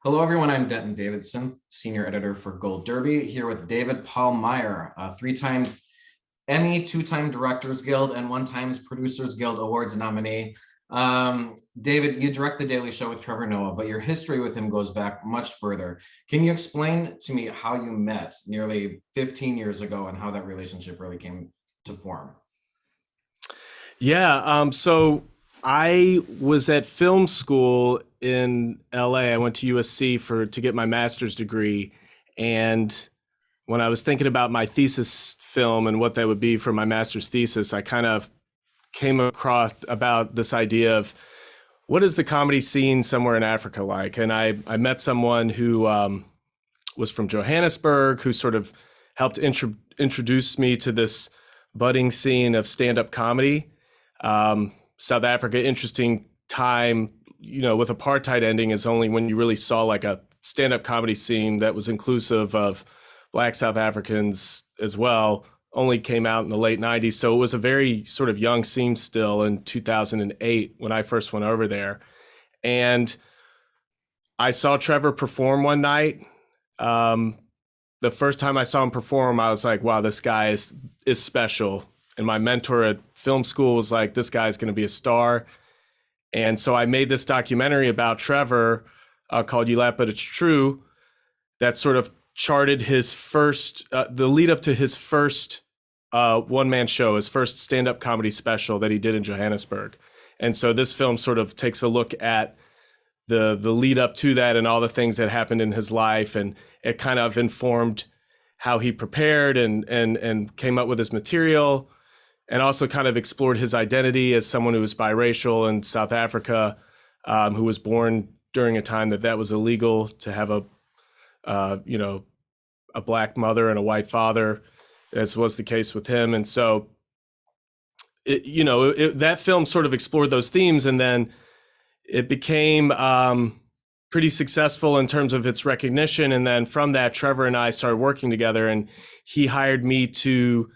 Hello, everyone. I'm Denton Davidson, senior editor for Gold Derby, here with David Paul Meyer, a three-time Emmy, two-time Directors Guild, and one-time Producers Guild Awards nominee. David, you direct The Daily Show with Trevor Noah, but your history with him goes back much further. Can you explain to me how you met nearly 15 years ago and how that relationship really came to form? So I was at film school in LA. I went to USC to get my master's degree. And when I was thinking about my thesis film and what that would be for my master's thesis, I kind of came across about this idea of what is the comedy scene somewhere in Africa like? And I met someone who was from Johannesburg, who sort of helped introduce me to this budding scene of stand-up comedy. South Africa, interesting time, with apartheid ending is only when you really saw like a stand-up comedy scene that was inclusive of Black South Africans as well, only came out in the late 90s. So it was a very sort of young scene still in 2008 when I first went over there. And I saw Trevor perform one night. The first time I saw him perform, I was like, wow, this guy is special. And my mentor at film school was like, this guy's going to be a star. And so I made this documentary about Trevor called You Laugh But It's True that sort of charted his first, the lead up to his first one-man show, his first stand-up comedy special that he did in Johannesburg. And so this film sort of takes a look at the lead up to that and all the things that happened in his life. And it kind of informed how he prepared and came up with his material, and also kind of explored his identity as someone who was biracial in South Africa, who was born during a time that was illegal to have a Black mother and a white father, as was the case with him. And so, that film sort of explored those themes, and then it became pretty successful in terms of its recognition. And then from that, Trevor and I started working together, and he hired me to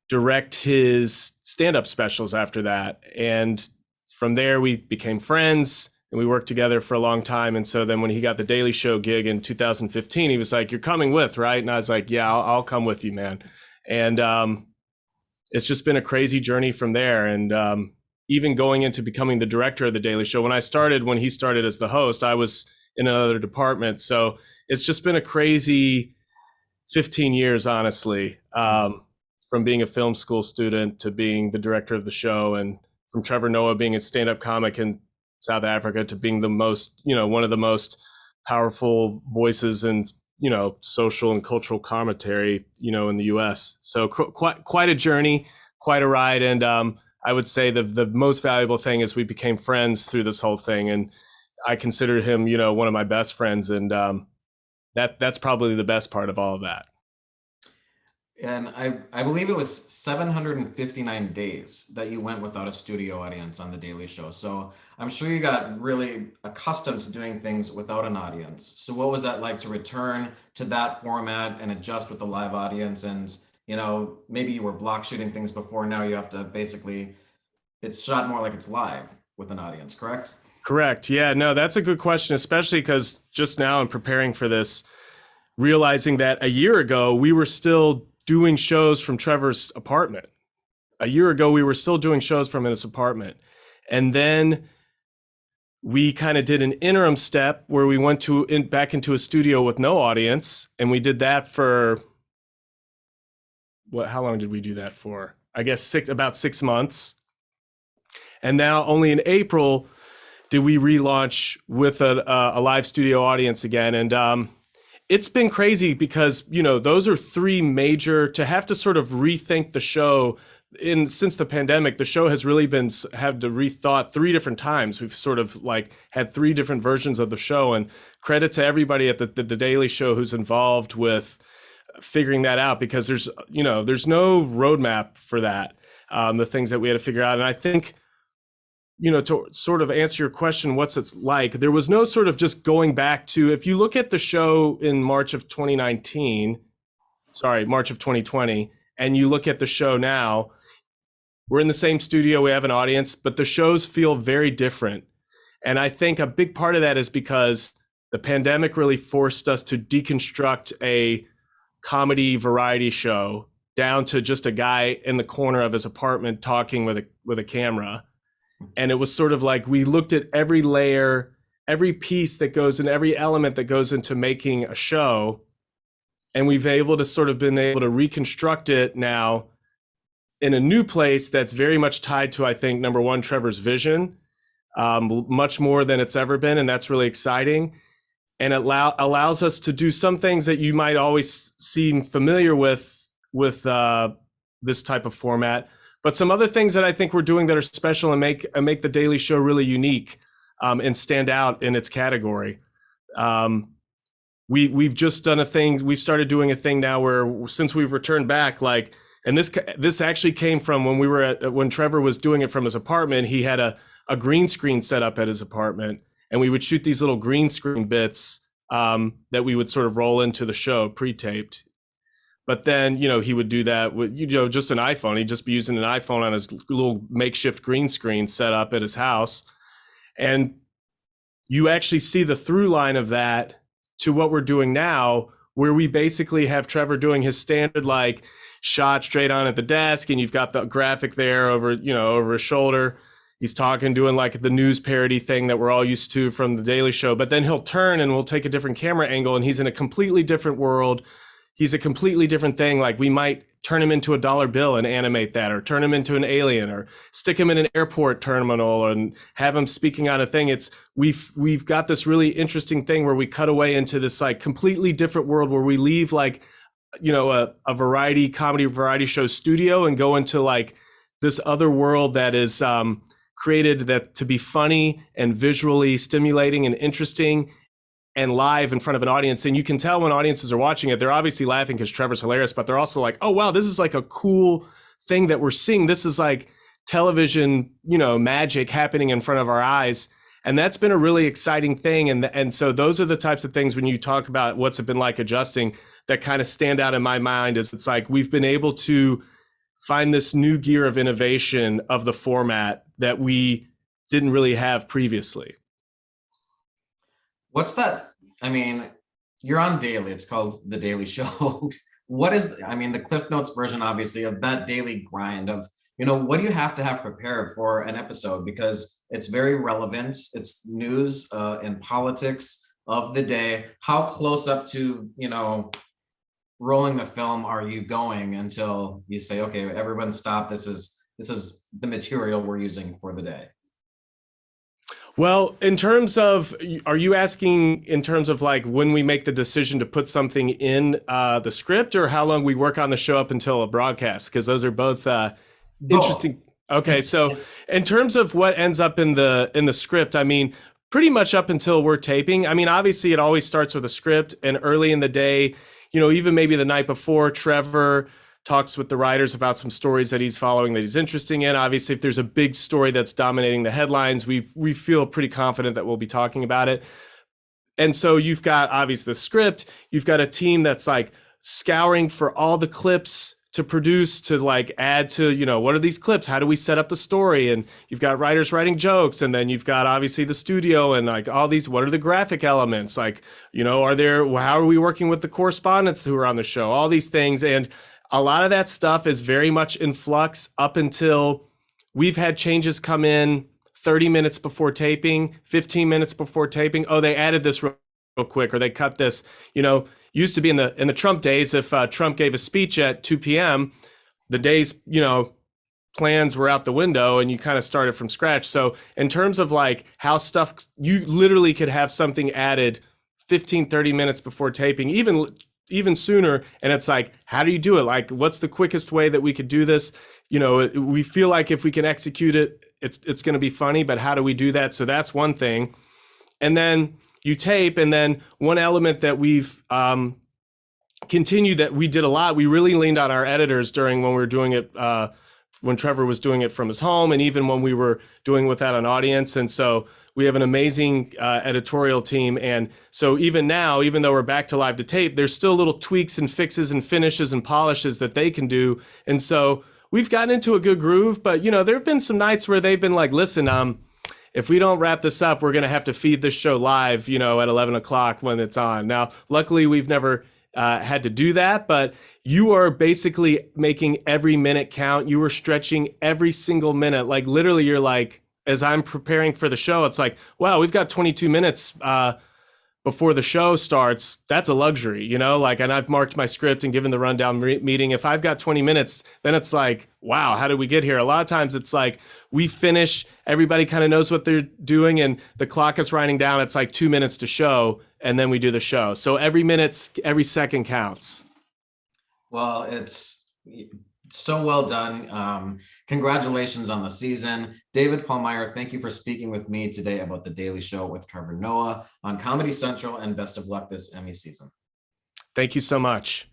direct his stand-up specials after that. And from there, we became friends and we worked together for a long time. And so then when he got the Daily Show gig in 2015, he was like, "You're coming with, right?" And I was like, "Yeah, I'll come with you, man." And it's just been a crazy journey from there. And even going into becoming the director of the Daily Show, when he started as the host, I was in another department. So it's just been a crazy 15 years, honestly. From being a film school student to being the director of the show, and from Trevor Noah being a stand-up comic in South Africa to being one of the most powerful voices in, social and cultural commentary, in the US. So quite a journey, quite a ride. And I would say the most valuable thing is we became friends through this whole thing. And I consider him, one of my best friends. And that's probably the best part of all of that. And I believe it was 759 days that you went without a studio audience on The Daily Show. So I'm sure you got really accustomed to doing things without an audience. So what was that like to return to that format and adjust with the live audience? And, maybe you were block shooting things before. Now you have to it's shot more like it's live with an audience, correct? Correct. Yeah, no, that's a good question, especially because just now in preparing for this, realizing that a year ago, we were still doing shows from Trevor's apartment. A year ago, we were still doing shows from his apartment. And then we kind of did an interim step where we went back into a studio with no audience. And we did that for, how long did we do that for? I guess about 6 months. And now only in April did we relaunch with a live studio audience again. And it's been crazy because, those are three major, to have to sort of rethink the show since the pandemic. The show has really had to rethought three different times. We've sort of like had three different versions of the show, and credit to everybody at the Daily Show who's involved with figuring that out, because there's no roadmap for that. The things that we had to figure out. And I think, to sort of answer your question, what's it's like, there was no sort of just going back to, if you look at the show in March of 2020, and you look at the show now, we're in the same studio, we have an audience, but the shows feel very different. And I think a big part of that is because the pandemic really forced us to deconstruct a comedy variety show down to just a guy in the corner of his apartment talking with a camera. And it was sort of like we looked at every layer, every piece that goes in, every element that goes into making a show, and we've been able to reconstruct it now in a new place that's very much tied to, I think, number one, Trevor's vision, much more than it's ever been, and that's really exciting. And it allows us to do some things that you might always seem familiar with this type of format, but some other things that I think we're doing that are special and make the Daily Show really unique and stand out in its category. We've just done a thing. We've started doing a thing now where, since we've returned back, like, and this actually came from when Trevor was doing it from his apartment. He had a green screen set up at his apartment, and we would shoot these little green screen bits that we would sort of roll into the show pre-taped. But then, he would do that with, just an iPhone. He'd just be using an iPhone on his little makeshift green screen set up at his house. And you actually see the through line of that to what we're doing now, where we basically have Trevor doing his standard, like, shot straight on at the desk, and you've got the graphic there over his shoulder. He's talking, doing like the news parody thing that we're all used to from the Daily Show. But then he'll turn and we'll take a different camera angle, and he's in a completely different world. He's a completely different thing. Like, we might turn him into a dollar bill and animate that, or turn him into an alien, or stick him in an airport terminal and have him speaking on a thing. We've got this really interesting thing where we cut away into this like completely different world, where we leave like, a comedy variety show studio and go into like this other world that is created that to be funny and visually stimulating and interesting and live in front of an audience. And you can tell when audiences are watching it, they're obviously laughing because Trevor's hilarious, but they're also like, oh, wow, this is like a cool thing that we're seeing. This is like television, magic happening in front of our eyes. And that's been a really exciting thing. And so those are the types of things, when you talk about what's it been like adjusting, that kind of stand out in my mind. Is it's like we've been able to find this new gear of innovation of the format that we didn't really have previously. What's that? I mean, you're on daily. It's called The Daily Show. What is, the Cliff Notes version, obviously, of that daily grind of, what do you have to have prepared for an episode? Because it's very relevant. It's news and politics of the day. How close up to, rolling the film are you going until you say, okay, everyone stop. This is the material we're using for the day? Well, in terms of, are you asking in terms of like when we make the decision to put something in the script, or how long we work on the show up until a broadcast? Because those are both interesting. Okay, so in terms of what ends up in the script, pretty much up until we're taping. Obviously it always starts with a script, and early in the day, even maybe the night before, Trevor talks with the writers about some stories that he's following that he's interested in. Obviously, if there's a big story that's dominating the headlines, we feel pretty confident that we'll be talking about it. And so you've got obviously the script, you've got a team that's like scouring for all the clips to produce, to like add to, what are these clips? How do we set up the story? And you've got writers writing jokes, and then you've got obviously the studio and like all these, what are the graphic elements? Like, how are we working with the correspondents who are on the show? All these things. And a lot of that stuff is very much in flux up until we've had changes come in 30 minutes before taping, 15 minutes before taping. Oh, they added this real quick, or they cut this. Used to be in the Trump days, if Trump gave a speech at 2 p.m., the day's, plans were out the window and you kind of started from scratch. So in terms of like how stuff, you literally could have something added 15, 30 minutes before taping, even sooner. And it's like, how do you do it? Like, what's the quickest way that we could do this? We feel like if we can execute it, it's going to be funny, but how do we do that? So that's one thing. And then you tape, and then one element that we've continued that we did a lot, we really leaned on our editors during when we were doing it, when Trevor was doing it from his home, and even when we were doing without an audience. And so we have an amazing editorial team. And so even now, even though we're back to live to tape, there's still little tweaks and fixes and finishes and polishes that they can do. And so we've gotten into a good groove, but there have been some nights where they've been like, listen, if we don't wrap this up, we're going to have to feed this show live, at 11 o'clock when it's on. Now, luckily, we've never had to do that, but you are basically making every minute count. You are stretching every single minute. Like literally, you're like, as I'm preparing for the show, it's like, wow, we've got 22 minutes before the show starts. That's a luxury, like, and I've marked my script and given the rundown meeting. If I've got 20 minutes, then it's like, wow, how did we get here? A lot of times it's like we finish, everybody kind of knows what they're doing and the clock is winding down. It's like 2 minutes to show and then we do the show. So every minute, every second counts. Well, it's so well done. Congratulations on the season. David Paul Meyer, thank you for speaking with me today about The Daily Show with Trevor Noah on Comedy Central, and best of luck this Emmy season. Thank you so much.